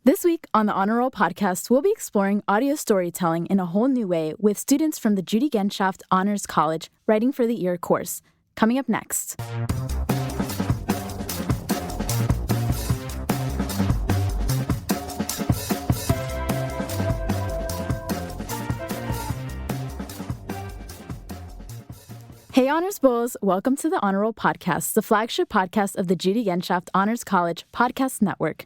This week on the Honor Roll podcast, we'll be exploring audio storytelling in a whole new way with students from the Judy Genshaft Honors College Writing for the Ear course. Coming up next. Hey Honors Bulls, welcome to the Honor Roll podcast, the flagship podcast of the Judy Genshaft Honors College Podcast Network.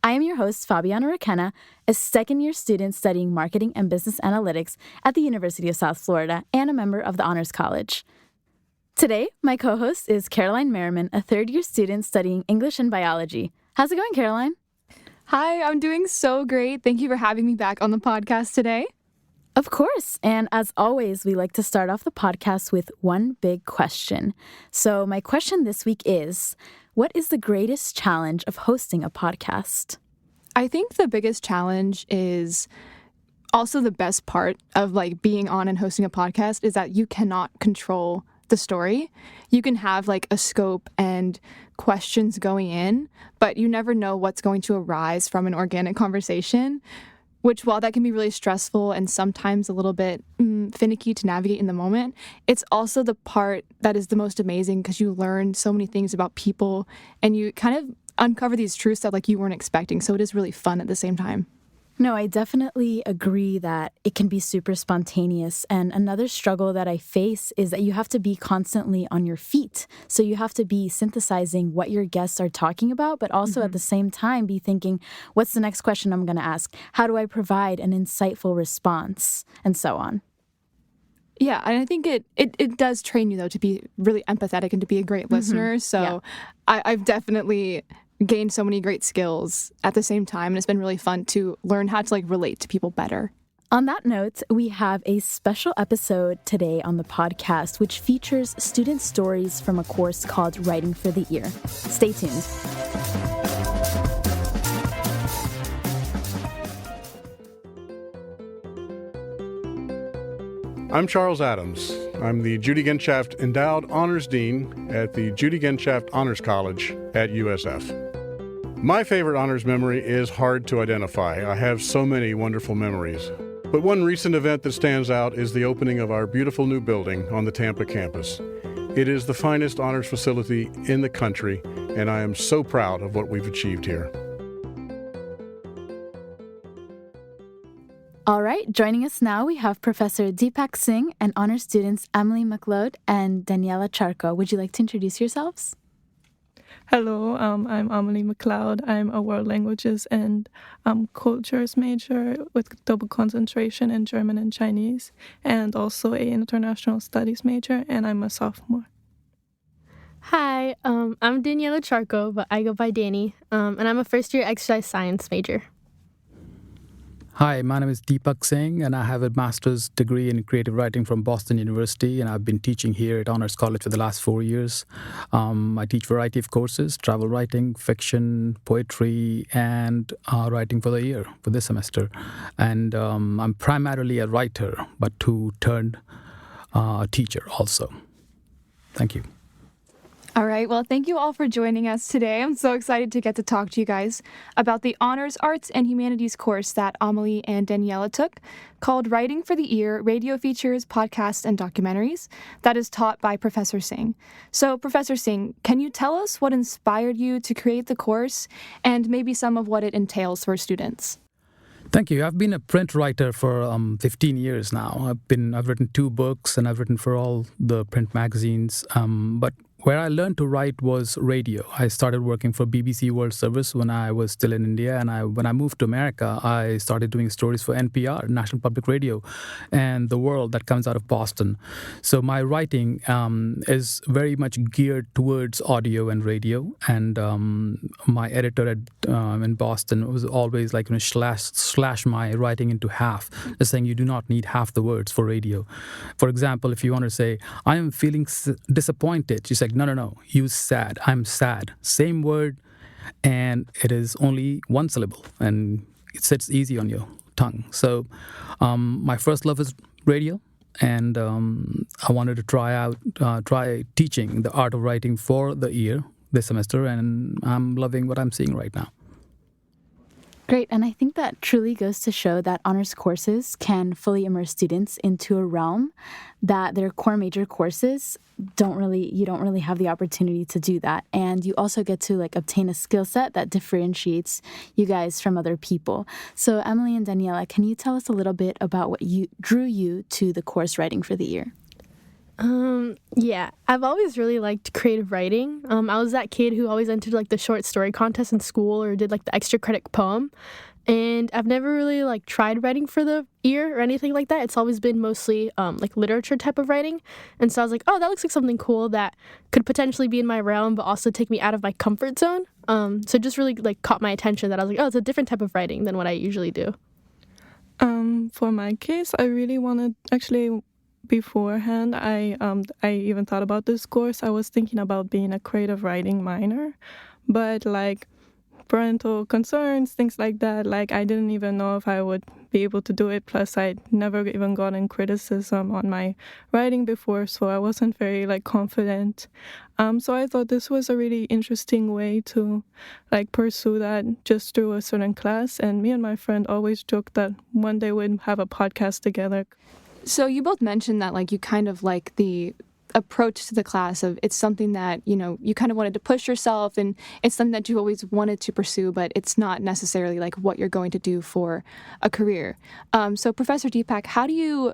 I am your host, Fabiana Requena, a second-year student studying marketing and business analytics at the University of South Florida and a member of the Honors College. Today, my co-host is Caroline Merriman, a third-year student studying English and biology. How's it going, Caroline? Hi, I'm doing so great. Thank you for having me back on the podcast today. Of course. And as always, we like to start off the podcast with one big question. So my question this week is, what is the greatest challenge of hosting a podcast? I think the biggest challenge is also the best part of being on and hosting a podcast is that you cannot control the story. You can have a scope and questions going in, but you never know what's going to arise from an organic conversation, which, while that can be really stressful and sometimes a little bit finicky to navigate in the moment, it's also the part that is the most amazing because you learn so many things about people and you kind of uncover these truths that you weren't expecting. So it is really fun at the same time. No, I definitely agree that it can be super spontaneous. And another struggle that I face is that you have to be constantly on your feet. So you have to be synthesizing what your guests are talking about, but also at the same time be thinking, what's the next question I'm going to ask? How do I provide an insightful response? And so on. Yeah, and I think it does train you, though, to be really empathetic and to be a great listener. So I've definitely gained so many great skills at the same time, and it's been really fun to learn how to relate to people better. On that note, we have a special episode today on the podcast, which features student stories from a course called Writing for the Ear. Stay tuned. I'm Charles Adams. I'm the Judy Genshaft Endowed Honors Dean at the Judy Genshaft Honors College at USF. My favorite honors memory is hard to identify. I have so many wonderful memories. But one recent event that stands out is the opening of our beautiful new building on the Tampa campus. It is the finest honors facility in the country, and I am so proud of what we've achieved here. All right, joining us now, we have Professor Deepak Singh and honor students Emily McLeod and Daniela Charco. Would you like to introduce yourselves? Hello, I'm Amelie McLeod. I'm a world languages and cultures major with double concentration in German and Chinese, and also a international studies major, and I'm a sophomore. Hi, I'm Daniela Charco, but I go by Danny, and I'm a first-year exercise science major. Hi, my name is Deepak Singh, and I have a master's degree in creative writing from Boston University, and I've been teaching here at Honors College for the last 4 years. I teach a variety of courses, travel writing, fiction, poetry, and writing for the year for this semester. And I'm primarily a writer, but turned teacher also. Thank you. All right, well, thank you all for joining us today. I'm so excited to get to talk to you guys about the Honors Arts and Humanities course that Amelie and Daniela took, called Writing for the Ear, Radio Features, Podcasts, and Documentaries, that is taught by Professor Singh. So, Professor Singh, can you tell us what inspired you to create the course and maybe some of what it entails for students? Thank you. I've been a print writer for 15 years now. I've written 2 books, and I've written for all the print magazines. But where I learned to write was radio. I started working for BBC World Service when I was still in India, and when I moved to America, I started doing stories for NPR, National Public Radio, and The World that comes out of Boston. So my writing is very much geared towards audio and radio, and my editor in Boston was always slash my writing into half, just saying you do not need half the words for radio. For example, if you want to say, I am feeling disappointed, she's like, no, use sad. I'm sad. Same word, and it is only one syllable, and it sits easy on your tongue. So my first love is radio, and I wanted to try teaching the art of writing for the ear this semester, and I'm loving what I'm seeing right now. Great, and I think that truly goes to show that honors courses can fully immerse students into a realm that their core major courses you don't really have the opportunity to do that. And you also get to obtain a skill set that differentiates you guys from other people. So Emily and Daniela, can you tell us a little bit about what drew you to the course writing for the year? Yeah, I've always really liked creative writing. I was that kid who always entered the short story contest in school or did the extra credit poem. And I've never really tried writing for the year or anything like that. It's always been mostly literature type of writing. And so I was like, oh, that looks like something cool that could potentially be in my realm, but also take me out of my comfort zone. So it just really caught my attention that I was like, oh, it's a different type of writing than what I usually do. For my case, I really wanted beforehand, I even thought about this course. I was thinking about being a creative writing minor, but parental concerns, things like that, I didn't even know if I would be able to do it. Plus, I'd never even gotten criticism on my writing before, so I wasn't very confident. So I thought this was a really interesting way to pursue that just through a certain class. And me and my friend always joked that one day we'd have a podcast together. So you both mentioned that you kind of like the approach to the class of it's something that, you kind of wanted to push yourself and it's something that you always wanted to pursue, but it's not necessarily what you're going to do for a career. So Professor Deepak, how do you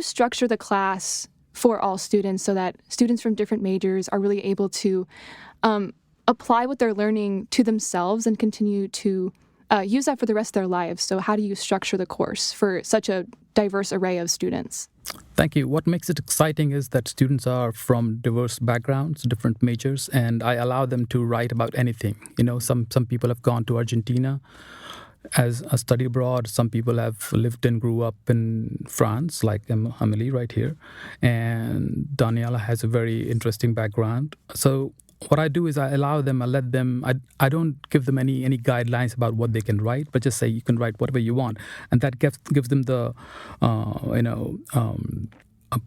structure the class for all students so that students from different majors are really able to apply what they're learning to themselves and continue to use that for the rest of their lives? So how do you structure the course for such a diverse array of students? Thank you. What makes it exciting is that students are from diverse backgrounds, different majors, and I allow them to write about anything. Some people have gone to Argentina as a study abroad. Some people have lived and grew up in France, like Amelie right here. And Daniela has a very interesting background. So what I do is I let them, I don't give them any guidelines about what they can write, but just say you can write whatever you want. And that gives them the, a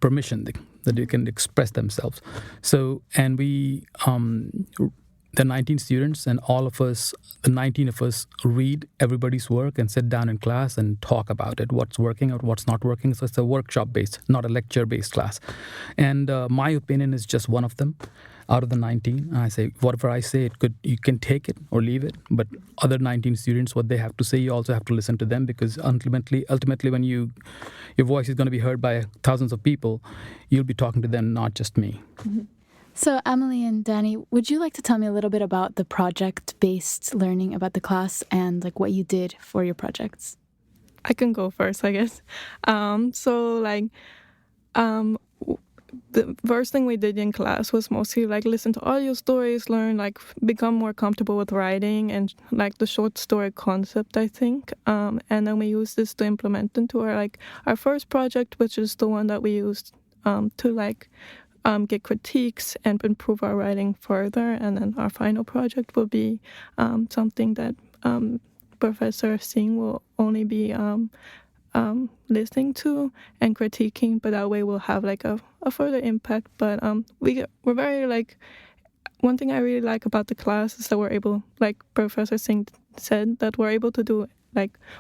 permission that they can express themselves. So, and we, the 19 students and all of us, the 19 of us read everybody's work and sit down in class and talk about it, what's working or what's not working. So it's a workshop-based, not a lecture-based class. And my opinion is just one of them out of the 19. I say, whatever I say, you can take it or leave it. But other 19 students, what they have to say, you also have to listen to them, because ultimately when your voice is going to be heard by thousands of people, you'll be talking to them, not just me. Mm-hmm. So Emily and Danny, would you like to tell me a little bit about the project-based learning about the class and what you did for your projects? I can go first, I guess. The first thing we did in class was mostly listen to audio stories, learn become more comfortable with writing and the short story concept, I think. And then we used this to implement into our first project, which is the one that we used to get critiques and improve our writing further. And then our final project will be something that Professor Singh will only be listening to and critiquing, but that way we'll have a further impact. But we're very one thing I really like about the class is that we're able, like Professor Singh said, that we're able to do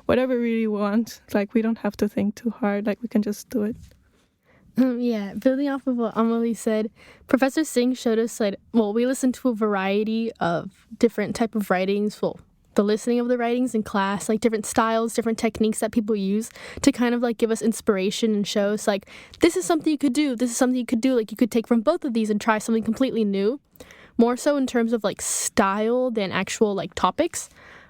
whatever we really want. We don't have to think too hard. We can just do it. Yeah, building off of what Amelie said, Professor Singh showed us we listened to a variety of different type of writings. The listening of the writings in class, different styles, different techniques that people use to kind of give us inspiration and show us this is something you could do. This is something you could do. You could take from both of these and try something completely new. More so in terms of style than actual topics.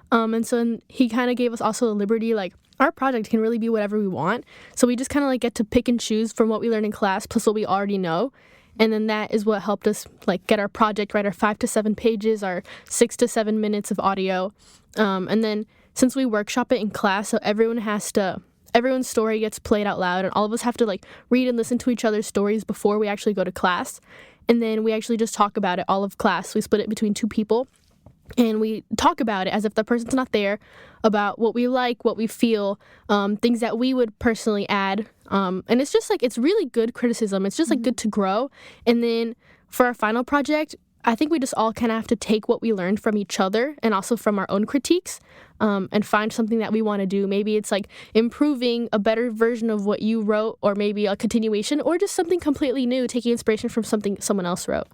And so he kind of gave us also the liberty our project can really be whatever we want. So we just kind of get to pick and choose from what we learn in class plus what we already know. And then that is what helped us get our project right, our 5 to 7 pages, our 6 to 7 minutes of audio. And then since we workshop it in class, so everyone's story gets played out loud and all of us have to read and listen to each other's stories before we actually go to class. And then we actually just talk about it all of class. We split it between 2 people. And we talk about it as if the person's not there, about what we like, what we feel, things that we would personally add. And it's just it's really good criticism. It's just good to grow. And then for our final project, I think we just all kind of have to take what we learned from each other and also from our own critiques, and find something that we want to do. Maybe it's like improving a better version of what you wrote, or maybe a continuation, or just something completely new, taking inspiration from something someone else wrote.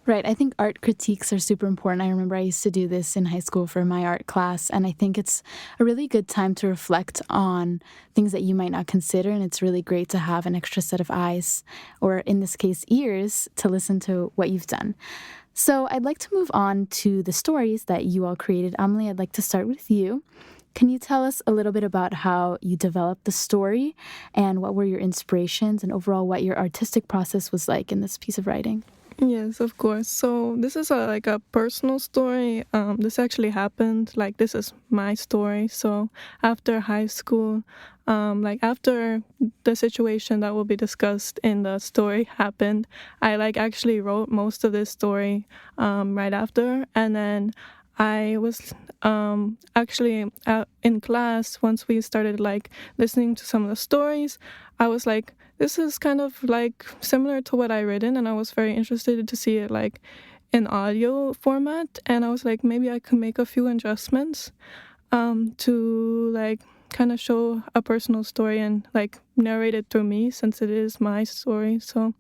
Right. I think art critiques are super important. I remember I used to do this in high school for my art class, and I think it's a really good time to reflect on things that you might not consider, and it's really great to have an extra set of eyes, or in this case, ears, to listen to what you've done. So I'd like to move on to the stories that you all created. Amelie, I'd like to start with you. Can you tell us a little bit about how you developed the story, and what were your inspirations, and overall what your artistic process was like in this piece of writing? Yes, of course. So this is like a personal story. This actually happened. Like, this is my story. So after high school, after the situation that will be discussed in the story happened, I actually wrote most of this story right after. And then I was actually in class, once we started listening to some of the stories, I was like, this is kind of similar to what I written, and I was very interested to see it in audio format. And I was like, maybe I could make a few adjustments to kind of show a personal story and narrate it through me, since it is my story. So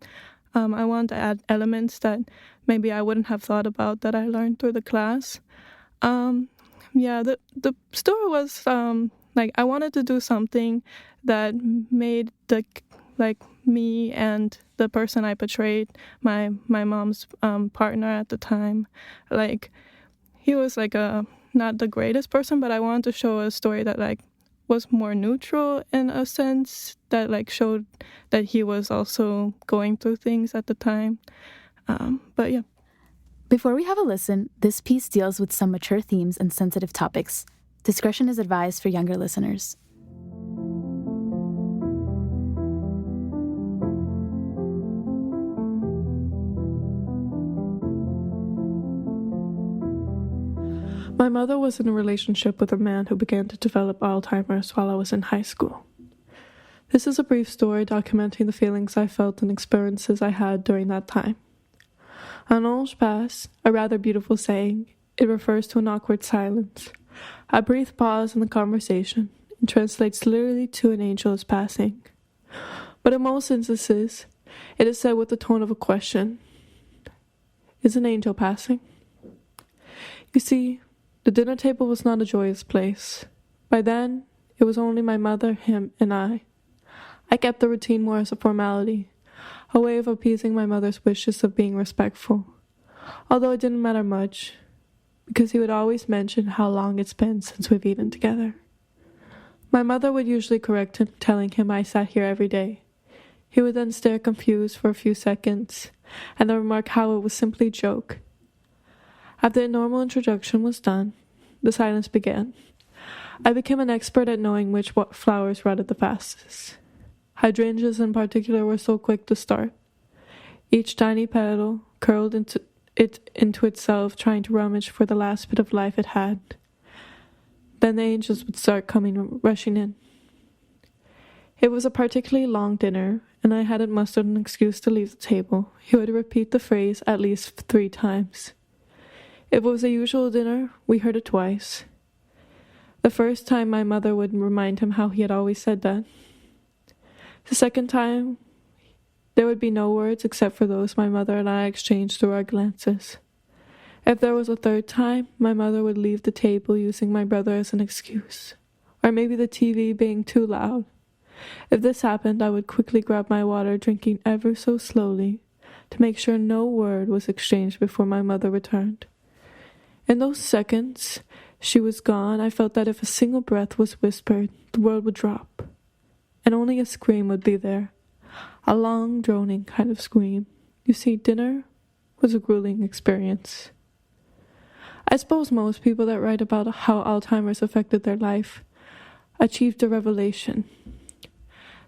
I wanted to add elements that maybe I wouldn't have thought about that I learned through the class. The story was I wanted to do something that made me and the person I portrayed, my mom's partner at the time, he was not the greatest person, but I wanted to show a story that was more neutral in a sense, that showed that he was also going through things at the time. But yeah. Before we have a listen, this piece deals with some mature themes and sensitive topics. Discretion is advised for younger listeners. My mother was in a relationship with a man who began to develop Alzheimer's while I was in high school. This is a brief story documenting the feelings I felt and experiences I had during that time. Un ange passe, a rather beautiful saying, it refers to an awkward silence, a brief pause in the conversation, and translates literally to an angel is passing. But in most instances, it is said with the tone of a question. Is an angel passing? You see, the dinner table was not a joyous place. By then, it was only my mother, him, and I. I kept the routine more as a formality, a way of appeasing my mother's wishes of being respectful, although it didn't matter much, because he would always mention how long it's been since we've eaten together. My mother would usually correct him, telling him I sat here every day. He would then stare confused for a few seconds, and then remark how it was simply a joke. After the normal introduction was done, the silence began. I became an expert at knowing which flowers rotted the fastest. Hydrangeas in particular were so quick to start. Each tiny petal curled into itself, trying to rummage for the last bit of life it had. Then the angels would start rushing in. It was a particularly long dinner, and I hadn't mustered an excuse to leave the table. He would repeat the phrase at least 3 times. If it was a usual dinner, we heard it twice. The first time, my mother would remind him how he had always said that. The second time, there would be no words except for those my mother and I exchanged through our glances. If there was a third time, my mother would leave the table using my brother as an excuse, or maybe the TV being too loud. If this happened, I would quickly grab my water, drinking ever so slowly, to make sure no word was exchanged before my mother returned. In those seconds she was gone, I felt that if a single breath was whispered, the world would drop, and only a scream would be there, a long, droning kind of scream. You see, dinner was a grueling experience. I suppose most people that write about how Alzheimer's affected their life achieved a revelation.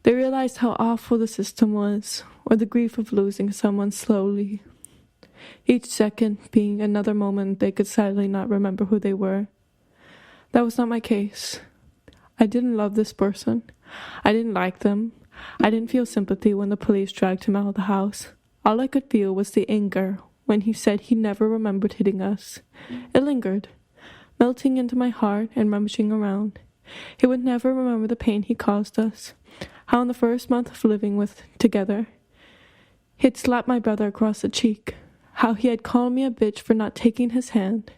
They realized how awful the system was, or the grief of losing someone slowly, each second being another moment they could sadly not remember who they were. That was not my case. I didn't love this person. I didn't like them. I didn't feel sympathy when the police dragged him out of the house. All I could feel was the anger when he said he never remembered hitting us. It lingered, melting into my heart and rummaging around. He would never remember the pain he caused us. How in the first month of living together, he had slapped my brother across the cheek. How he had called me a bitch for not taking his hand.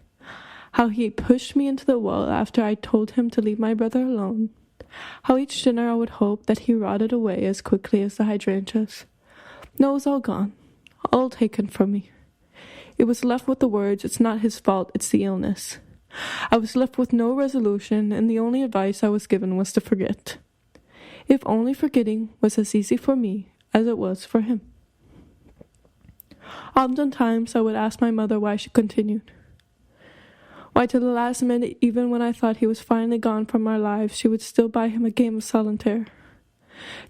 How he pushed me into the wall after I told him to leave my brother alone. How each dinner I would hope that he rotted away as quickly as the hydrangeas. No, it was all gone. All taken from me. It was left with the words, "It's not his fault, it's the illness." I was left with no resolution, and the only advice I was given was to forget. If only forgetting was as easy for me as it was for him. Oftentimes I would ask my mother why she continued. Why to the last minute, even when I thought he was finally gone from our lives, she would still buy him a game of solitaire.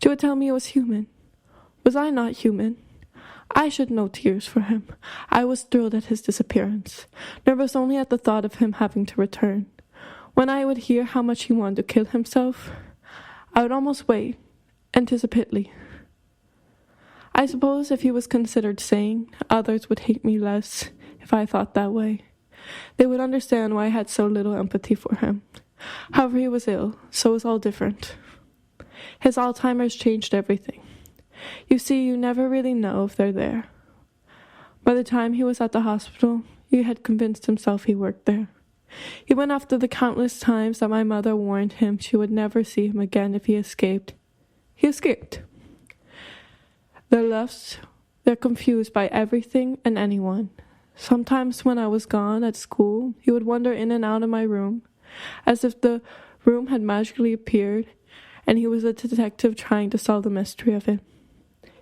She would tell me it was human. Was I not human? I shed no tears for him. I was thrilled at his disappearance, nervous only at the thought of him having to return. When I would hear how much he wanted to kill himself, I would almost wait, anticipately. I suppose if he was considered sane, others would hate me less if I thought that way. They would understand why I had so little empathy for him. However, he was ill, so it was all different. His Alzheimer's changed everything. You see, you never really know if they're there. By the time he was at the hospital, he had convinced himself he worked there. Even after the countless times that my mother warned him she would never see him again if he escaped, he escaped. They're confused by everything and anyone. Sometimes when I was gone at school, he would wander in and out of my room, as if the room had magically appeared, and he was a detective trying to solve the mystery of it.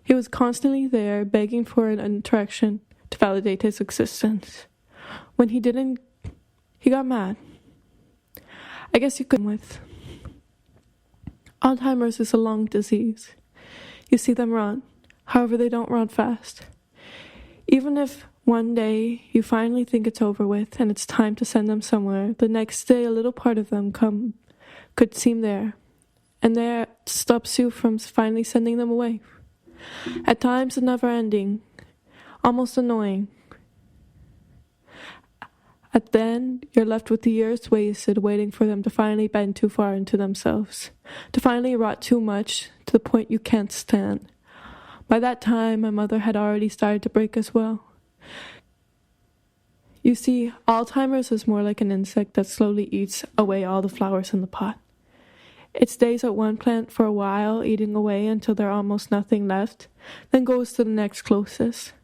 He was constantly there, begging for an interaction to validate his existence. When he didn't, he got mad. I guess you could with. Alzheimer's is a long disease. You see them run. However, they don't run fast. Even if one day you finally think it's over with and it's time to send them somewhere, the next day a little part of them could seem there, and that stops you from finally sending them away. At times it's never-ending, almost annoying. At then, you're left with the years wasted waiting for them to finally bend too far into themselves, to finally rot too much to the point you can't stand. By that time, my mother had already started to break as well. You see, Alzheimer's is more like an insect that slowly eats away all the flowers in the pot. It stays at one plant for a while, eating away until there's almost nothing left, then goes to the next closest.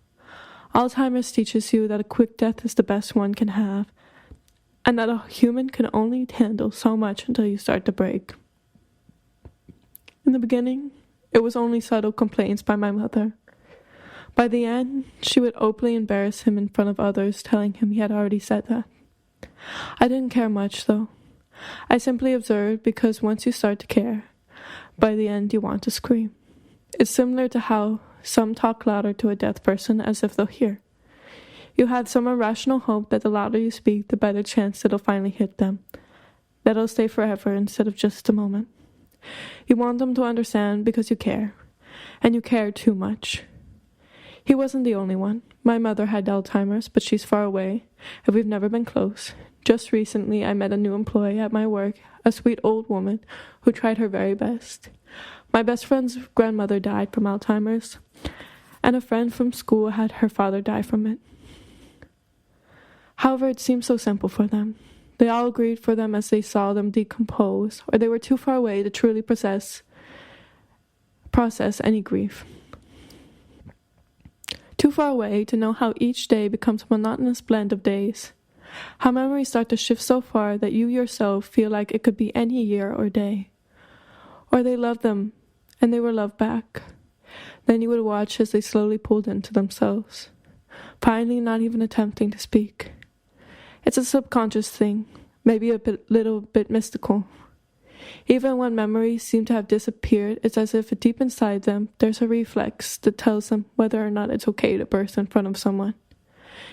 Alzheimer's teaches you that a quick death is the best one can have, and that a human can only handle so much until you start to break. In the beginning, it was only subtle complaints by my mother. By the end, she would openly embarrass him in front of others, telling him he had already said that. I didn't care much, though. I simply observed because once you start to care, by the end you want to scream. It's similar to how some talk louder to a deaf person as if they'll hear. You have some irrational hope that the louder you speak, the better chance it'll finally hit them, that it'll stay forever instead of just a moment. You want them to understand because you care, and you care too much. He wasn't the only one. My mother had Alzheimer's, but she's far away, and we've never been close. Just recently, I met a new employee at my work, a sweet old woman who tried her very best. My best friend's grandmother died from Alzheimer's, and a friend from school had her father die from it. However, it seemed so simple for them. They all agreed for them as they saw them decompose, or they were too far away to truly process any grief. Too far away to know how each day becomes a monotonous blend of days. How memories start to shift so far that you yourself feel like it could be any year or day. Or they loved them, and they were loved back. Then you would watch as they slowly pulled into themselves, finally not even attempting to speak. It's a subconscious thing, maybe little bit mystical. Even when memories seem to have disappeared, it's as if deep inside them, there's a reflex that tells them whether or not it's okay to burst in front of someone.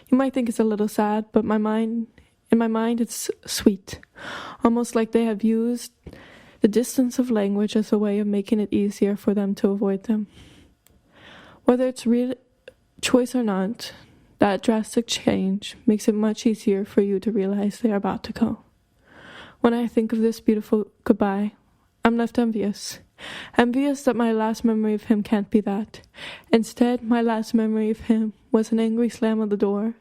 You might think it's a little sad, but in my mind it's sweet, almost like they have used the distance of language as a way of making it easier for them to avoid them. Whether it's real choice or not, That drastic change makes it much easier for you to realize they are about to go. When I think of this beautiful goodbye, I'm left envious. Envious that my last memory of him can't be that. Instead, my last memory of him was an angry slam of the door,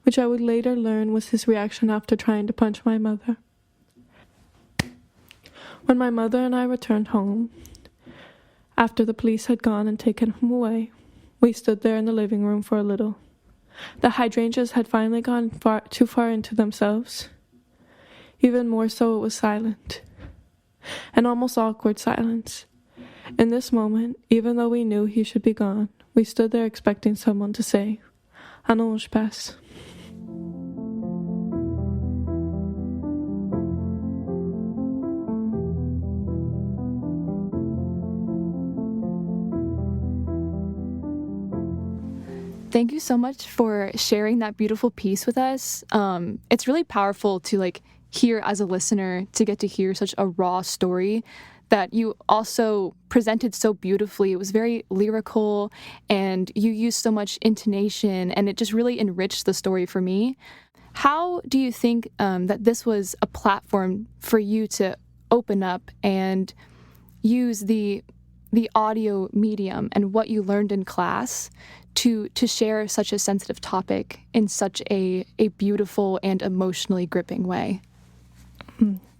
which I would later learn was his reaction after trying to punch my mother. When my mother and I returned home, after the police had gone and taken him away, we stood there in the living room for a little. The hydrangeas had finally gone too far into themselves. Even more so, it was silent. An almost awkward silence. In this moment, even though we knew he should be gone, we stood there expecting someone to say, "Un ange passe." Thank you so much for sharing that beautiful piece with us. It's really powerful to hear as a listener, to get to hear such a raw story that you also presented so beautifully. It was very lyrical and you used so much intonation, and it just really enriched the story for me. How do you think that this was a platform for you to open up and use the audio medium and what you learned in class to share such a sensitive topic in such a beautiful and emotionally gripping way?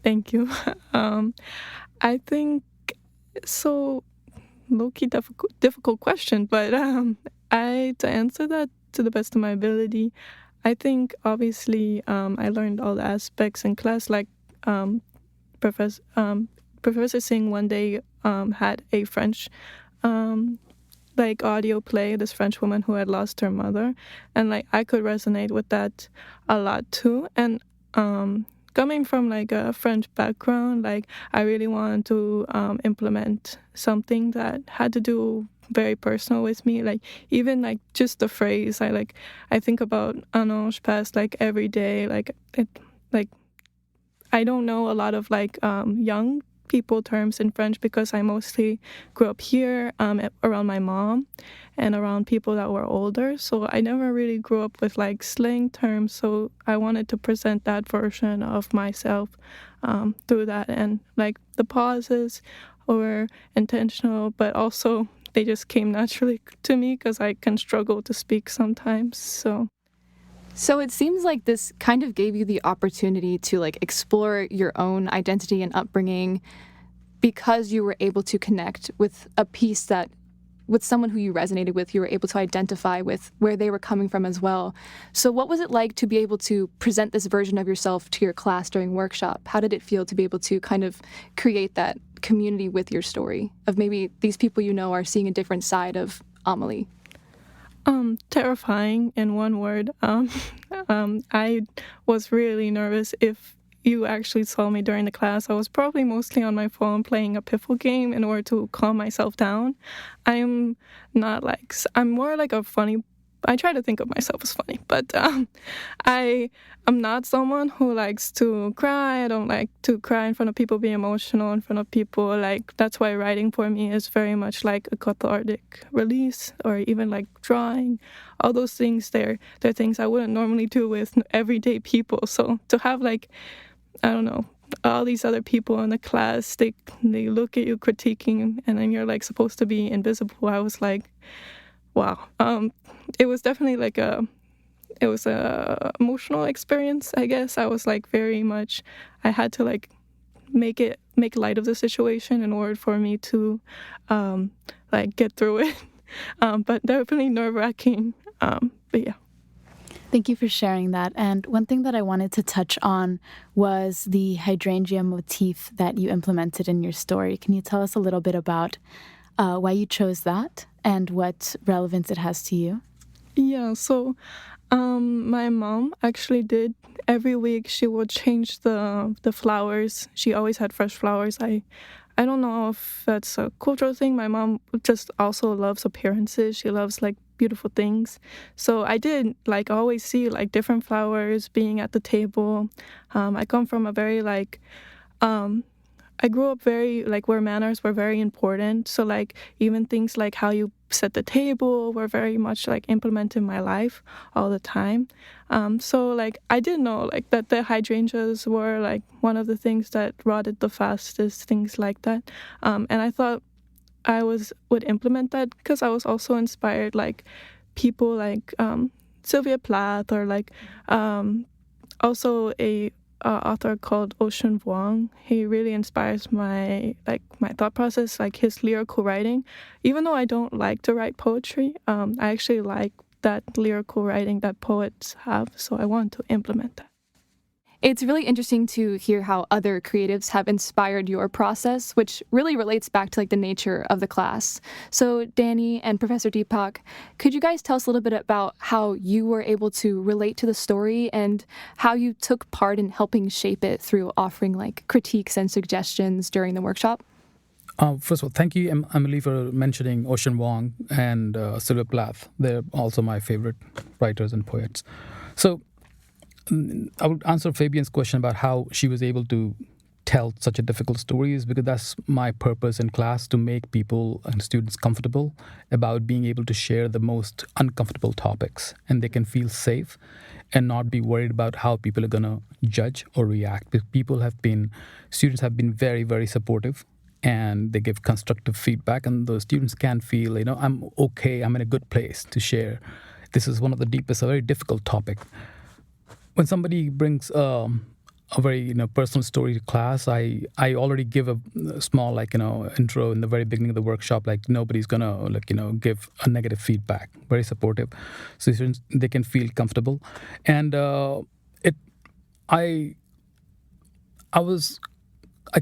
Thank you. I think so. Low-key difficult question, but to answer that to the best of my ability, I think obviously I learned all the aspects in class. Professor Singh one day had a French audio play, this French woman who had lost her mother, and I could resonate with that a lot too. And coming from a French background, I really wanted to implement something that had to do very personal with me. Even just the phrase, I think about "Un ange passe" every day. I don't know a lot of young people terms in French because I mostly grew up here around my mom and around people that were older. So I never really grew up with slang terms. So I wanted to present that version of myself through that. And the pauses were intentional, but also they just came naturally to me because I can struggle to speak sometimes. So it seems like this kind of gave you the opportunity to explore your own identity and upbringing because you were able to connect with a piece that, with someone who you resonated with, you were able to identify with where they were coming from as well. So what was it like to be able to present this version of yourself to your class during workshop? How did it feel to be able to kind of create that community with your story of maybe these people are seeing a different side of Amelie? Terrifying in one word. I was really nervous. If you actually saw me during the class, I was probably mostly on my phone playing a piffle game in order to calm myself down. I'm more a funny, I try to think of myself as funny, but I am not someone who likes to cry. I don't like to cry in front of people, be emotional in front of people. That's why writing for me is very much a cathartic release, or even drawing. All those things, they're things I wouldn't normally do with everyday people. So to have I don't know, all these other people in the class, they look at you critiquing, and then you're supposed to be invisible. I was wow. It was definitely it was a emotional experience, I guess. I was very much, I had to make light of the situation in order for me to get through it. But definitely nerve-wracking. But yeah. Thank you for sharing that. And one thing that I wanted to touch on was the hydrangea motif that you implemented in your story. Can you tell us a little bit about why you chose that and what relevance it has to you? Yeah, so my mom actually did. Every week she would change the flowers. She always had fresh flowers. I don't know if that's a cultural thing. My mom just also loves appearances. She loves beautiful things. So I did always see different flowers being at the table. I come from a very I grew up very, like, where manners were very important. So, like, even things like how you set the table were very much, like, implemented in my life all the time. So, like, I didn't know, like, that the hydrangeas were, like, one of the things that rotted the fastest, things like that. And I thought I would implement that because I was also inspired, like, people like Sylvia Plath, or, like, also a author called Ocean Vuong. He really inspires my thought process, like his lyrical writing. Even though I don't like to write poetry, I actually like that lyrical writing that poets have, so I want to implement that. It's really interesting to hear how other creatives have inspired your process, which really relates back to like the nature of the class. So Danny and Professor Deepak, could you guys tell us a little bit about how you were able to relate to the story and how you took part in helping shape it through offering like critiques and suggestions during the workshop? First of all, thank you, Emily, for mentioning Ocean Vuong and Sylvia Plath. They're also my favorite writers and poets. So I would answer Fabian's question about how she was able to tell such a difficult story, because that's my purpose in class, to make people and students comfortable about being able to share the most uncomfortable topics, and they can feel safe and not be worried about how people are going to judge or react. Because students have been very, very supportive, and they give constructive feedback, and the students can feel, I'm okay, I'm in a good place to share. This is one of the deepest, a very difficult topic. When somebody brings a very personal story to class, I already give a small intro in the very beginning of the workshop. Like, nobody's gonna give a negative feedback. Very supportive, so students, they can feel comfortable. And I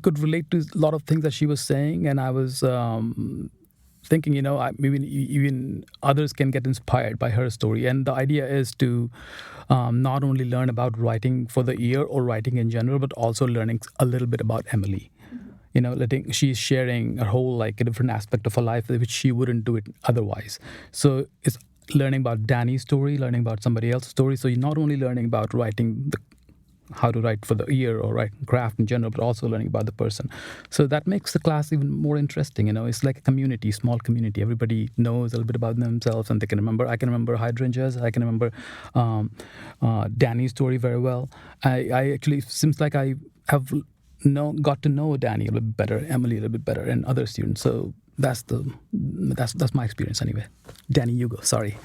could relate to a lot of things that she was saying, and I was thinking, even others can get inspired by her story. And the idea is to not only learn about writing for the year or writing in general, but also learning a little bit about Emily. She's sharing a whole a different aspect of her life, which she wouldn't do it otherwise. So it's learning about Danny's story, learning about somebody else's story. So you're not only learning about how to write for the year or write craft in general, but also learning about the person. So that makes the class even more interesting. It's like a community, small community. Everybody knows a little bit about themselves, and they can remember. I can remember hydrangeas. I can remember Danny's story very well. I actually, seems like I have got to know Danny a little bit better, Emily a little bit better, and other students. So that's my experience anyway. Danny, you go. Sorry.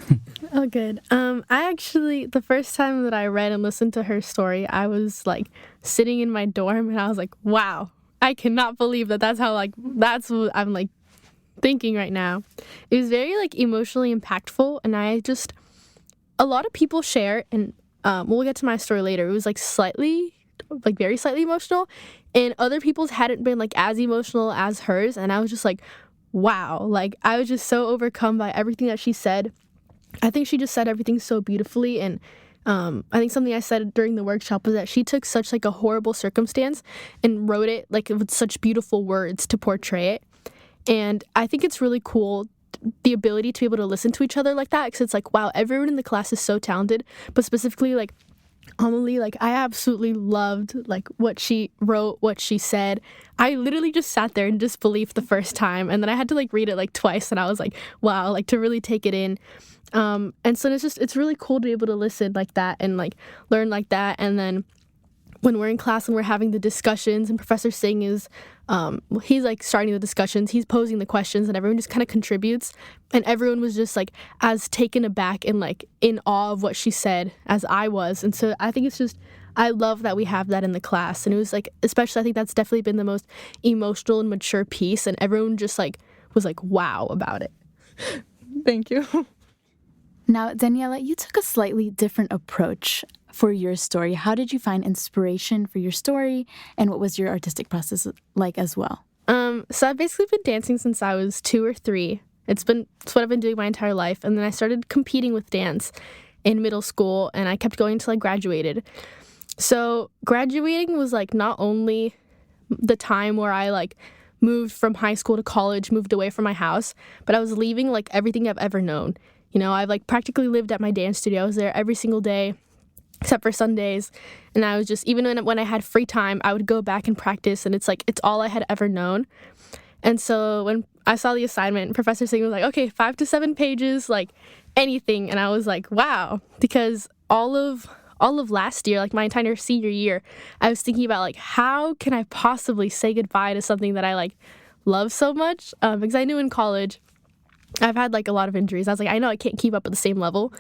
Oh, good. I actually, the first time that I read and listened to her story, I was sitting in my dorm, and I was like, wow, I cannot believe that's how that's what I'm thinking right now. It was very emotionally impactful, and a lot of people share, and we'll get to my story later. It was slightly, very slightly emotional, and other people's hadn't been as emotional as hers, and I was just wow, I was just so overcome by everything that she said. I think she just said everything so beautifully, and I think something I said during the workshop was that she took such a horrible circumstance and wrote it with such beautiful words to portray it. And I think it's really cool, the ability to be able to listen to each other like that, because it's wow, everyone in the class is so talented, but specifically Amelie, I absolutely loved what she wrote, what she said. I literally just sat there in disbelief the first time, and then I had to read it twice, and I was wow, to really take it in. And so it's really cool to be able to listen like that and learn like that. And then when we're in class and we're having the discussions, and Professor Singh is he's starting the discussions, he's posing the questions, and everyone just kind of contributes, and everyone was just as taken aback and in awe of what she said as I was. And so I think it's just, I love that we have that in the class. And it was especially, I think that's definitely been the most emotional and mature piece, and everyone just was wow about it. Thank you. Now, Daniela, you took a slightly different approach for your story. How did you find inspiration for your story, and what was your artistic process like as well? So I've basically been dancing since I was 2 or 3. It's what I've been doing my entire life. And then I started competing with dance in middle school, and I kept going until I graduated. So graduating was not only the time where I moved from high school to college, moved away from my house, but I was leaving everything I've ever known. I've practically lived at my dance studio. I was there every single day. except for Sundays. And I was just, even when I had free time, I would go back and practice, and it's like, it's all I had ever known. And so when I saw the assignment, Professor Singh was like, okay, 5 to 7 pages, like anything. And I was like, wow, because all of last year, like my entire senior year, I was thinking about like, how can I possibly say goodbye to something that I like love so much? Because I knew in college, I've had like a lot of injuries. I was like, I know I can't keep up at the same level.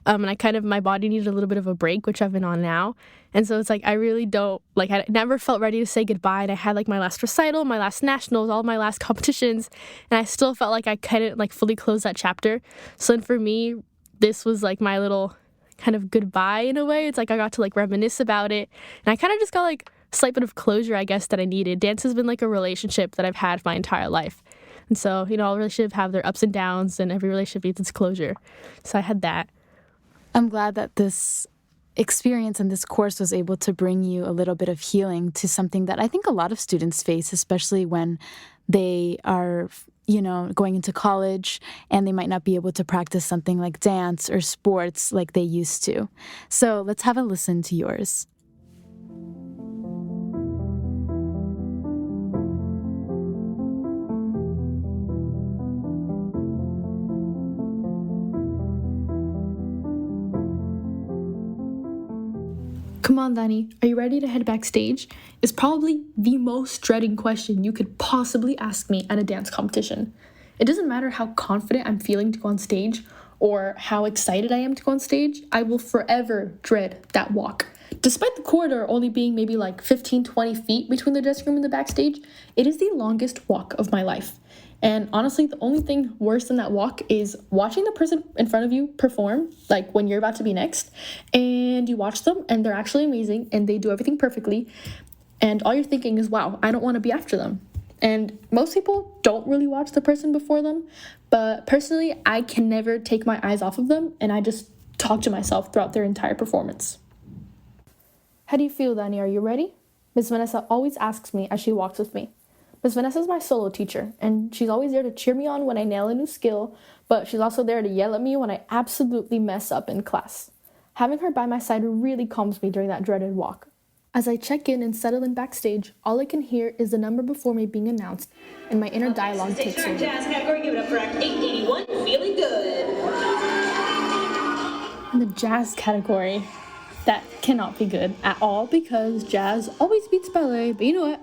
And my body needed a little bit of a break, which I've been on now. And so it's like, I really don't, like, I never felt ready to say goodbye. And I had like my last recital, my last nationals, all my last competitions. And I still felt like I couldn't like fully close that chapter. So then for me, this was like my little kind of goodbye in a way. It's like I got to like reminisce about it. And I kind of just got like a slight bit of closure, I guess, that I needed. Dance has been like a relationship that I've had my entire life. And so, all relationships have their ups and downs, and every relationship needs its closure. So I had that. I'm glad that this experience and this course was able to bring you a little bit of healing to something that I think a lot of students face, especially when they are, going into college and they might not be able to practice something like dance or sports like they used to. So let's have a listen to yours. Come on, Danny, are you ready to head backstage? Is probably the most dreading question you could possibly ask me at a dance competition. It doesn't matter how confident I'm feeling to go on stage or how excited I am to go on stage, I will forever dread that walk. Despite the corridor only being maybe like 15-20 feet between the dressing room and the backstage, it is the longest walk of my life. And honestly, the only thing worse than that walk is watching the person in front of you perform, like when you're about to be next, and you watch them and they're actually amazing and they do everything perfectly. And all you're thinking is, wow, I don't want to be after them. And most people don't really watch the person before them. But personally, I can never take my eyes off of them, and I just talk to myself throughout their entire performance. How do you feel, Danny? Are you ready? Miss Vanessa always asks me as she walks with me. Miss Vanessa is my solo teacher, and she's always there to cheer me on when I nail a new skill, but she's also there to yell at me when I absolutely mess up in class. Having her by my side really calms me during that dreaded walk. As I check in and settle in backstage, all I can hear is the number before me being announced, and my inner dialogue takes over. Jazz category, give it up for Act 881, Feeling Good. In the jazz category, that cannot be good at all because jazz always beats ballet, but you know what?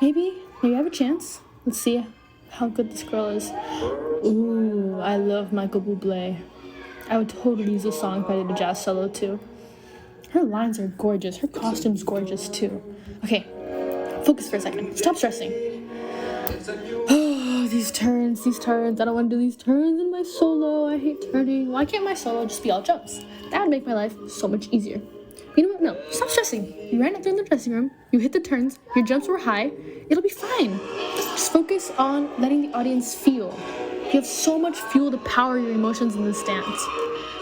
Maybe I have a chance. Let's see how good this girl is. Ooh, I love Michael Bublé. I would totally use a song if I did a jazz solo too. Her lines are gorgeous. Her costume's gorgeous too. Okay, focus for a second. Stop stressing. Oh, these turns. I don't want to do these turns in my solo. I hate turning. Why can't my solo just be all jumps? That would make my life so much easier. You know what? No, stop stressing. You ran up there in the dressing room. You hit the turns. Your jumps were high. It'll be fine. Just focus on letting the audience feel. You have so much fuel to power your emotions in this dance.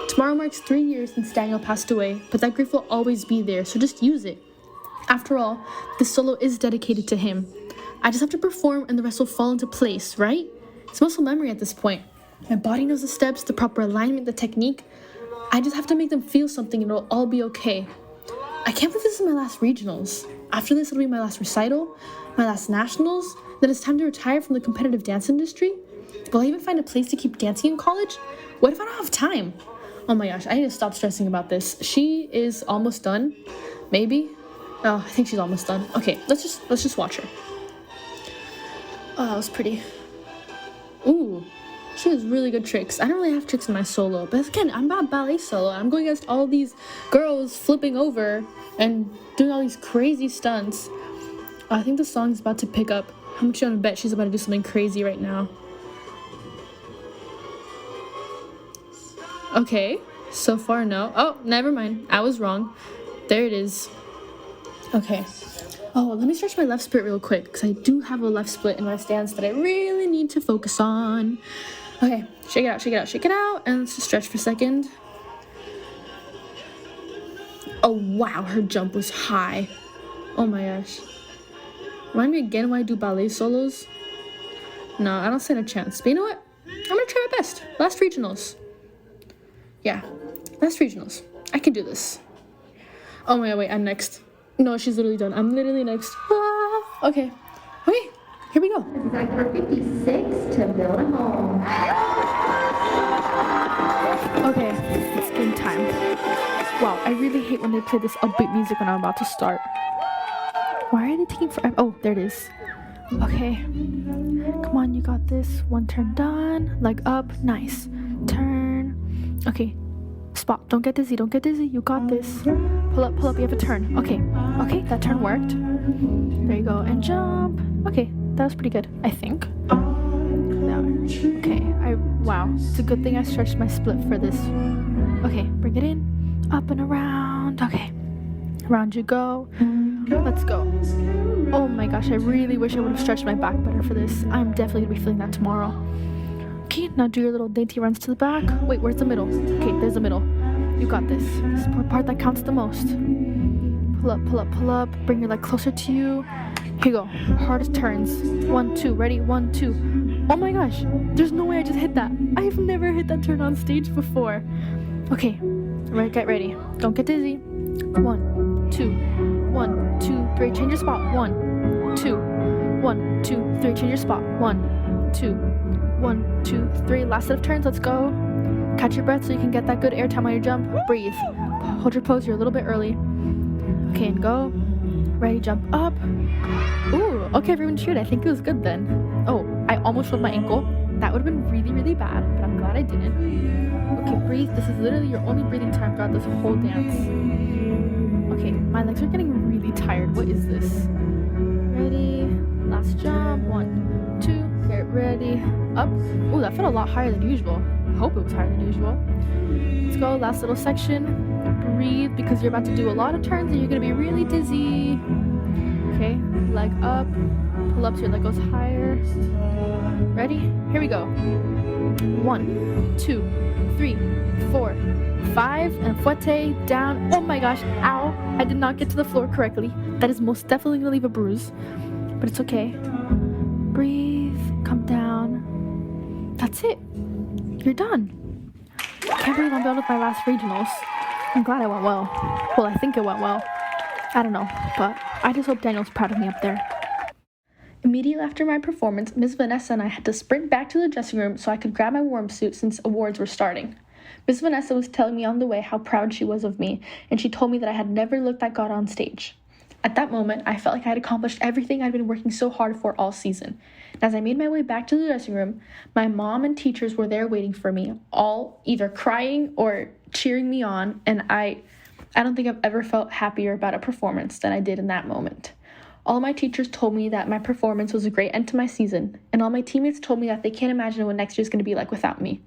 Tomorrow marks 3 years since Daniel passed away, but that grief will always be there, so just use it. After all, this solo is dedicated to him. I just have to perform and the rest will fall into place, right? It's muscle memory at this point. My body knows the steps, the proper alignment, the technique. I just have to make them feel something and it'll all be okay. I can't believe this is my last regionals. After this, it'll be my last recital, my last nationals. Then it's time to retire from the competitive dance industry. Will I even find a place to keep dancing in college? What if I don't have time? Oh my gosh, I need to stop stressing about this. She is almost done. Maybe. Oh, I think she's almost done. Okay, let's just watch her. Oh, that was pretty. Ooh. She has really good tricks. I don't really have tricks in my solo, but again, I'm not ballet solo. I'm going against all these girls flipping over and doing all these crazy stunts. I think the song's about to pick up. How much you want to bet she's about to do something crazy right now? Okay, so far no. Oh, never mind. I was wrong. There it is. Okay. Oh, let me stretch my left split real quick because I do have a left split in my stance that I really need to focus on. Okay, shake it out, and let's just stretch for a second. Oh, wow, her jump was high. Oh my gosh. Remind me again why I do ballet solos? No, I don't stand a chance. But you know what? I'm gonna try my best. Last regionals. Yeah, last regionals. I can do this. Oh my god, wait, I'm next. No, she's literally done. I'm literally next. Ah, okay. Okay, here we go. Number 56 to build a home. Okay, it's game time. Wow, I really hate when they play this upbeat music when I'm about to start. Why are they taking forever? Oh, there it is. Okay. Come on, you got this. One turn done. Leg up. Nice. Turn. Okay. Spot. Don't get dizzy. Don't get dizzy. You got this. Pull up. Pull up. You have a turn. Okay. Okay, that turn worked. There you go. And jump. Okay, that was pretty good, I think. Okay. Wow. It's a good thing I stretched my split for this. Okay, bring it in. Up and around. Okay. Around you go. Let's go. Oh my gosh, I really wish I would have stretched my back better for this. I'm definitely gonna be feeling that tomorrow. Okay, now do your little dainty runs to the back. Wait, where's the middle? Okay, there's the middle. You got this. This is the part that counts the most. Pull up, pull up, pull up. Bring your leg closer to you. Here you go. Hardest turns. 1, 2. Ready? 1, 2. Oh my gosh. There's no way I just hit that. I've never hit that turn on stage before. Okay. Right, get ready. Don't get dizzy. 1, 2. 1, 2, 3. Change your spot. 1, 2. 1, 2, 3. Change your spot. 1, 2. 1, 2, 3. Last set of turns. Let's go. Catch your breath so you can get that good air time on your jump. Breathe. Hold your pose. You're a little bit early. Okay, and go. Ready, jump up. Ooh, okay, everyone cheered. I think it was good then. Oh, I almost rolled my ankle. That would have been really, really bad, but I'm glad I didn't. Okay, breathe. This is literally your only breathing time throughout this whole dance. Okay, my legs are getting really tired. What is this? Ready, last jump. 1, 2, get ready, up. Ooh, that felt a lot higher than usual. I hope it was higher than usual. Let's go, last little section. Breathe, because you're about to do a lot of turns and you're gonna be really dizzy. Okay, leg up, pull up so your leg goes higher. Ready? Here we go. 1, 2, 3, 4, 5, and fouette down. Oh my gosh, ow. I did not get to the floor correctly. That is most definitely gonna leave a bruise, but it's okay. Breathe, come down. That's it. You're done. I can't believe I'm done with my last regionals. I'm glad I went well. Well, I think it went well. I don't know, but I just hope Daniel's proud of me up there. Immediately after my performance, Ms. Vanessa and I had to sprint back to the dressing room so I could grab my warm suit since awards were starting. Ms. Vanessa was telling me on the way how proud she was of me, and she told me that I had never looked that good on stage. At that moment, I felt like I had accomplished everything I'd been working so hard for all season. And as I made my way back to the dressing room, my mom and teachers were there waiting for me, all either crying or cheering me on, and I don't think I've ever felt happier about a performance than I did in that moment. All my teachers told me that my performance was a great end to my season, and all my teammates told me that they can't imagine what next year's going to be like without me.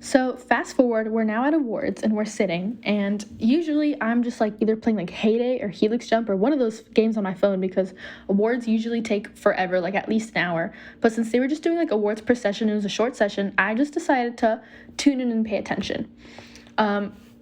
So fast forward, we're now at awards and we're sitting, and usually I'm just like either playing like Heyday or Helix Jump or one of those games on my phone because awards usually take forever, like at least an hour. But since they were just doing like awards per session, it was a short session, I just decided to tune in and pay attention.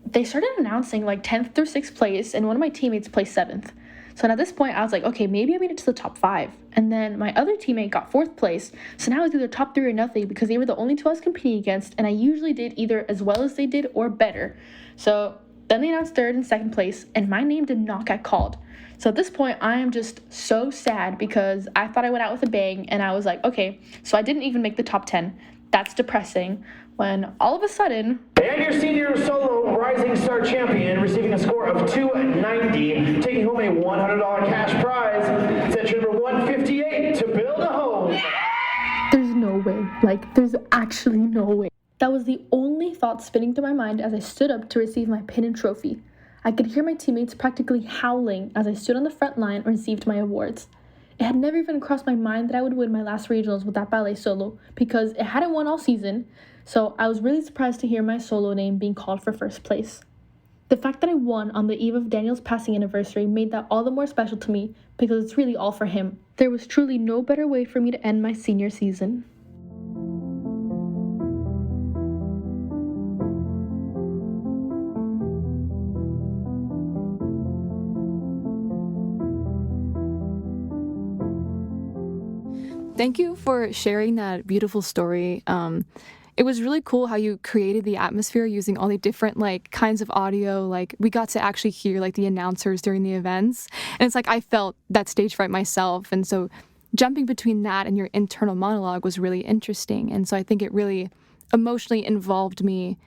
They started announcing like 10th through 6th place, and one of my teammates placed 7th. So at this point, I was like, okay, maybe I made it to the top 5. And then my other teammate got 4th place. So now it was either top 3 or nothing because they were the only 2 I was competing against. And I usually did either as well as they did or better. So then they announced 3rd and 2nd place, and my name did not get called. So at this point, I am just so sad because I thought I went out with a bang. And I was like, okay, so I didn't even make the top 10. That's depressing. When all of a sudden... And your senior solo Rising Star champion, receiving a score of 290, taking home a $100 cash prize. It's at number 158 to build a home. There's no way. Like, there's actually no way. That was the only thought spinning through my mind as I stood up to receive my pin and trophy. I could hear my teammates practically howling as I stood on the front line and received my awards. It had never even crossed my mind that I would win my last regionals with that ballet solo because it hadn't won all season, so I was really surprised to hear my solo name being called for 1st place. The fact that I won on the eve of Daniel's passing anniversary made that all the more special to me because it's really all for him. There was truly no better way for me to end my senior season. Thank you for sharing that beautiful story. it was really cool how you created the atmosphere using all the different like kinds of audio. Like we got to actually hear like the announcers during the events. And it's like I felt that stage fright myself. And so jumping between that and your internal monologue was really interesting. And so I think it really emotionally involved me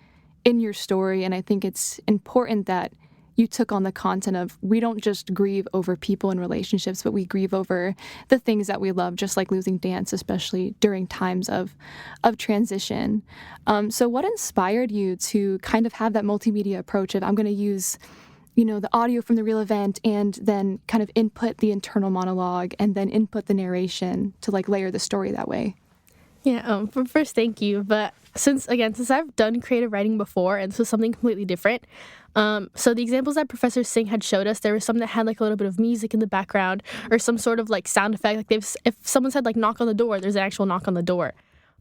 in your story. And I think it's important that you took on the content of we don't just grieve over people and relationships, but we grieve over the things that we love, just like losing dance, especially during times of transition. So what inspired you to kind of have that multimedia approach of I'm going to use, the audio from the real event and then kind of input the internal monologue and then input the narration to like layer the story that way? Yeah, first, thank you. But since I've done creative writing before, and this was something completely different, so the examples that Professor Singh had showed us, there was some that had like a little bit of music in the background or some sort of like sound effect. Like if someone said like knock on the door, there's an actual knock on the door.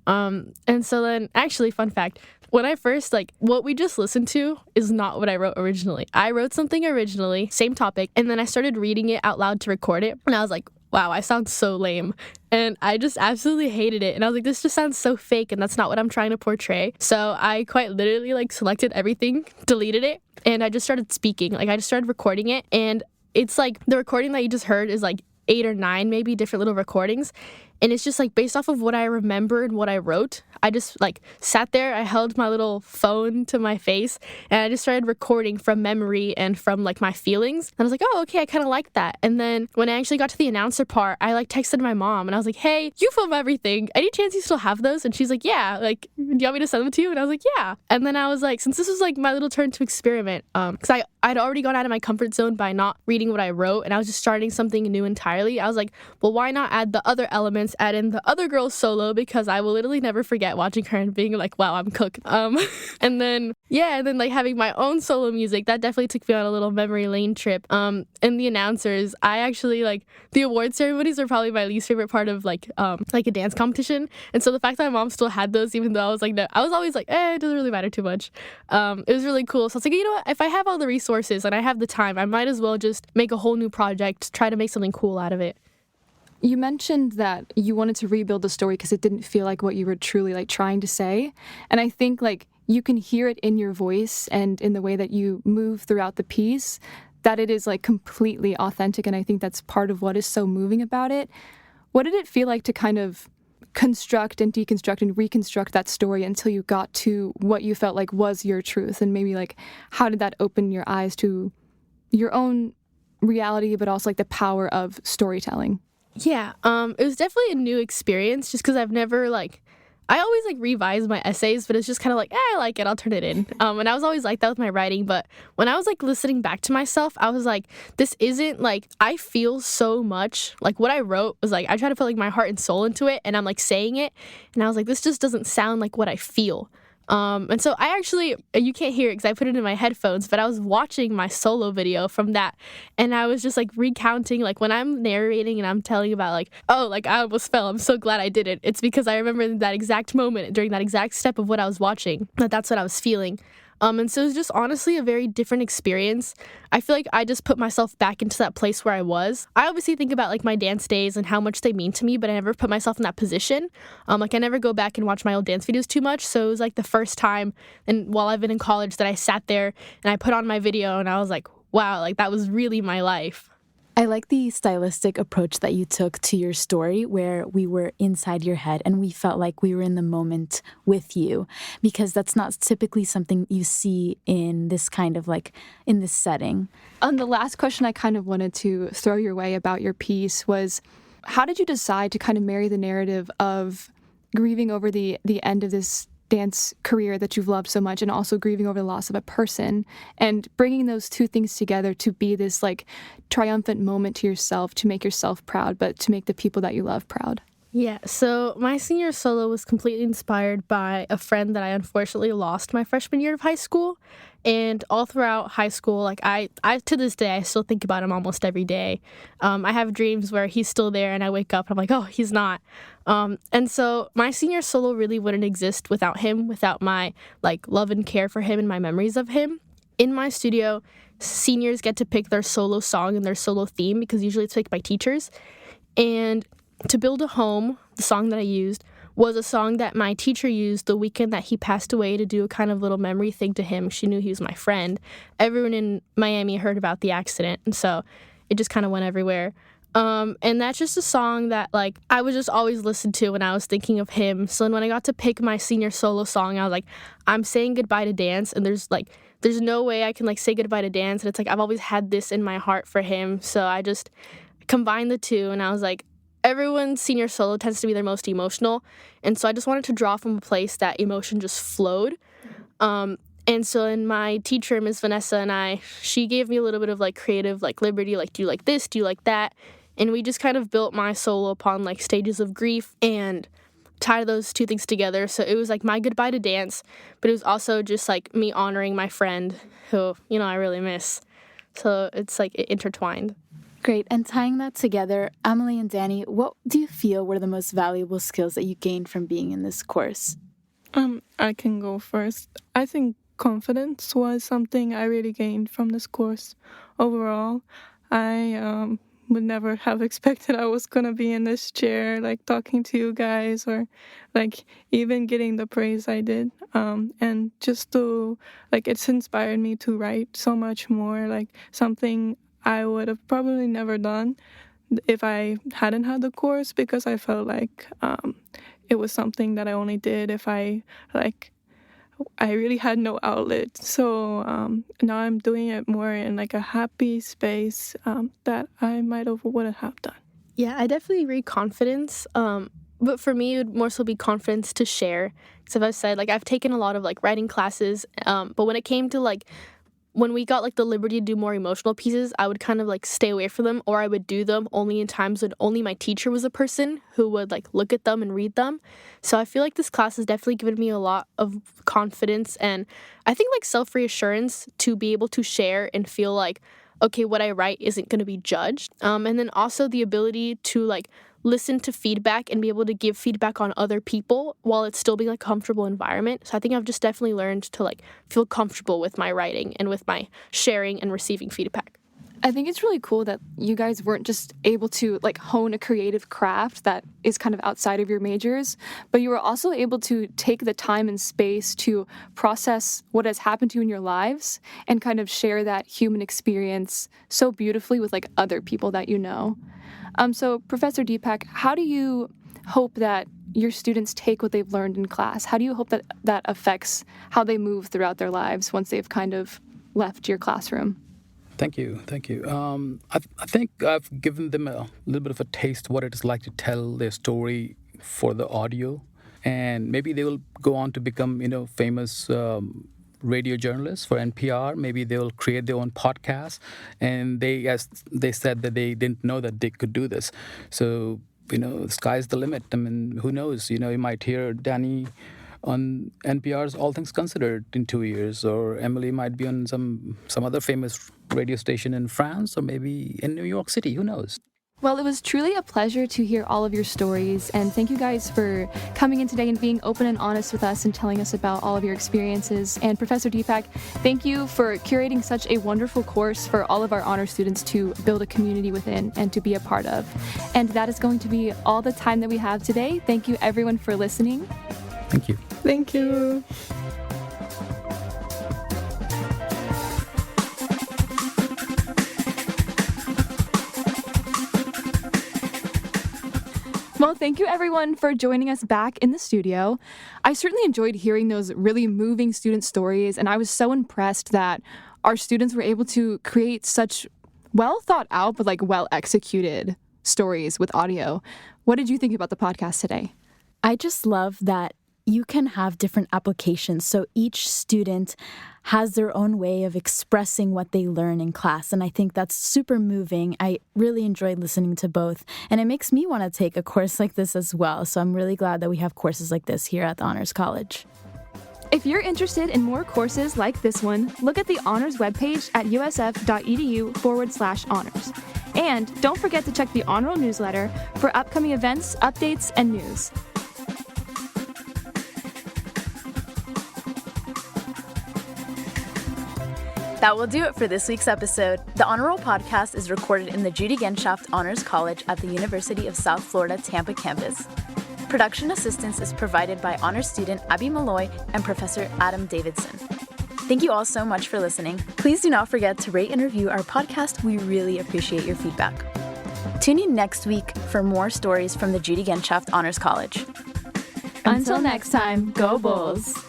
And so then, actually, fun fact, when I first, what we just listened to is not what I wrote originally. I wrote something originally, same topic, and then I started reading it out loud to record it, and I was like, wow, I sound so lame. And I just absolutely hated it. And I was like, this just sounds so fake, and that's not what I'm trying to portray. So I quite literally, selected everything, deleted it, and I just started speaking. I just started recording it, and it's the recording that you just heard is 8 or 9 maybe different little recordings. And it's just based off of what I remember and what I wrote. I just sat there, I held my little phone to my face, and I just started recording from memory and from my feelings. And I was like, oh, okay, I kind of like that. And then when I actually got to the announcer part, I texted my mom and I was like, hey, you film everything. Any chance you still have those? And she's like, yeah, do you want me to send them to you? And I was like, yeah. And then I was like, since this was my little turn to experiment, because I'd already gone out of my comfort zone by not reading what I wrote, and I was just starting something new entirely. I was like, well, why not add the other elements, add in the other girl's solo, because I will literally never forget watching her and being like, wow, I'm cooked. And then having my own solo music, that definitely took me on a little memory lane trip. And the announcers, I actually the award ceremonies are probably my least favorite part of a dance competition. And so the fact that my mom still had those, even though I was no, I was always it doesn't really matter too much. It was really cool. So I was like, you know what, if I have all the resources and I have the time, I might as well just make a whole new project, try to make something cool out of it. You mentioned that you wanted to rebuild the story because it didn't feel like what you were truly trying to say. And I think you can hear it in your voice and in the way that you move throughout the piece, that it is completely authentic. And I think that's part of what is so moving about it. What did it feel like to kind of construct and deconstruct and reconstruct that story until you got to what you felt like was your truth? And maybe how did that open your eyes to your own reality, but also the power of storytelling? Yeah, it was definitely a new experience just because I've never, I always, revise my essays, but it's just kind of I like it, I'll turn it in. And I was always like that with my writing, but when I was, listening back to myself, I was like, this isn't, I feel so much. What I wrote was, I try to put, my heart and soul into it, and I'm, saying it, and I was like, this just doesn't sound like what I feel. And so I actually, you can't hear it because I put it in my headphones, but I was watching my solo video from that, and I was just recounting, when I'm narrating and I'm telling about I almost fell, I'm so glad I did it. It's because I remember that exact moment during that exact step of what I was watching, that's what I was feeling. And so it was just honestly a very different experience. I feel like I just put myself back into that place where I was. I obviously think about my dance days and how much they mean to me, but I never put myself in that position. I never go back and watch my old dance videos too much. So it was the first time, and while I've been in college, that I sat there and I put on my video and I was like, wow, that was really my life. I like the stylistic approach that you took to your story, where we were inside your head and we felt like we were in the moment with you, because that's not typically something you see in this kind of in this setting. And the last question I kind of wanted to throw your way about your piece was, how did you decide to kind of marry the narrative of grieving over the end of this dance career that you've loved so much, and also grieving over the loss of a person, and bringing those two things together to be this triumphant moment to yourself, to make yourself proud, but to make the people that you love proud? Yeah, so my senior solo was completely inspired by a friend that I unfortunately lost my freshman year of high school. And all throughout high school, I to this day, I still think about him almost every day. I have dreams where he's still there and I wake up and I'm like, oh, he's not. And so my senior solo really wouldn't exist without him, without my love and care for him and my memories of him. In my studio, seniors get to pick their solo song and their solo theme, because usually it's picked by teachers. And To Build a Home, the song that I used, was a song that my teacher used the weekend that he passed away to do a kind of little memory thing to him. She knew he was my friend. Everyone in Miami heard about the accident, and so it just kind of went everywhere. And that's just a song that, like, I would just always listen to when I was thinking of him. So then when I got to pick my senior solo song, I was like, I'm saying goodbye to dance, and there's no way I can, like, say goodbye to dance. And it's like I've always had this in my heart for him. So I just combined the two, and I was like, everyone's senior solo tends to be their most emotional. And so I just wanted to draw from a place that emotion just flowed. And so in my teacher, Ms. Vanessa, she gave me a little bit of, like, creative, like, liberty, like, do you like this, do you like that? And we just kind of built my solo upon, like, stages of grief and tied those two things together. So it was, like, my goodbye to dance, but it was also just, like, me honoring my friend who, I really miss. So it's, like, it intertwined. Great. And tying that together, Emily and Danny, what do you feel were the most valuable skills that you gained from being in this course? I can go first. I think confidence was something I really gained from this course. Overall, I would never have expected I was going to be in this chair, like, talking to you guys, or, like, even getting the praise I did. And just to, like, it's inspired me to write so much more, like, something I would have probably never done if I hadn't had the course, because I felt like it was something that I only did if I really had no outlet. So now I'm doing it more in, like, a happy space that I wouldn't have done. Yeah, I definitely read confidence. But for me, it would more so be confidence to share. Because as I've said, like, I've taken a lot of, like, writing classes. But when it came to, like, when we got, like, the liberty to do more emotional pieces, I would kind of, like, stay away from them, or I would do them only in times when only my teacher was a person who would, like, look at them and read them. So I feel like this class has definitely given me a lot of confidence and I think, like, self-reassurance to be able to share and feel like, okay, what I write isn't going to be judged. And then also the ability to, like, listen to feedback and be able to give feedback on other people while it's still being, like, a comfortable environment. So I think I've just definitely learned to, like, feel comfortable with my writing and with my sharing and receiving feedback. I think it's really cool that you guys weren't just able to, like, hone a creative craft that is kind of outside of your majors, but you were also able to take the time and space to process what has happened to you in your lives and kind of share that human experience so beautifully with, like, other people that you know. So Professor Deepak, how do you hope that your students take what they've learned in class? How do you hope that that affects how they move throughout their lives once they've kind of left your classroom? Thank you. I think I've given them a little bit of a taste of what it is like to tell their story for the audio, and maybe they will go on to become, famous radio journalists for NPR. Maybe they'll create their own podcast, and as they said that they didn't know that they could do this. So, the sky's the limit. I mean, who knows? You might hear Danny on NPR's All Things Considered in 2 years, or Emily might be on some other famous radio station in France, or maybe in New York City. Who knows? Well, it was truly a pleasure to hear all of your stories, and thank you guys for coming in today and being open and honest with us and telling us about all of your experiences. And Professor Deepak, thank you for curating such a wonderful course for all of our honor students to build a community within and to be a part of. And that is going to be all the time that we have today. Thank you everyone for listening. Thank you. Thank you. Well, thank you everyone for joining us back in the studio. I certainly enjoyed hearing those really moving student stories, and I was so impressed that our students were able to create such well thought out but, like, well executed stories with audio. What did you think about the podcast today? I just love that you can have different applications. So each student has their own way of expressing what they learn in class. And I think that's super moving. I really enjoyed listening to both. And it makes me want to take a course like this as well. So I'm really glad that we have courses like this here at the Honors College. If you're interested in more courses like this one, look at the Honors webpage at usf.edu/honors. And don't forget to check the Honor Roll newsletter for upcoming events, updates, and news. That will do it for this week's episode. The Honor Roll podcast is recorded in the Judy Genschaft Honors College at the University of South Florida Tampa campus. Production assistance is provided by honor student Abby Malloy and Professor Adam Davidson. Thank you all so much for listening. Please do not forget to rate and review our podcast. We really appreciate your feedback. Tune in next week for more stories from the Judy Genschaft Honors College. Until next time, go Bulls!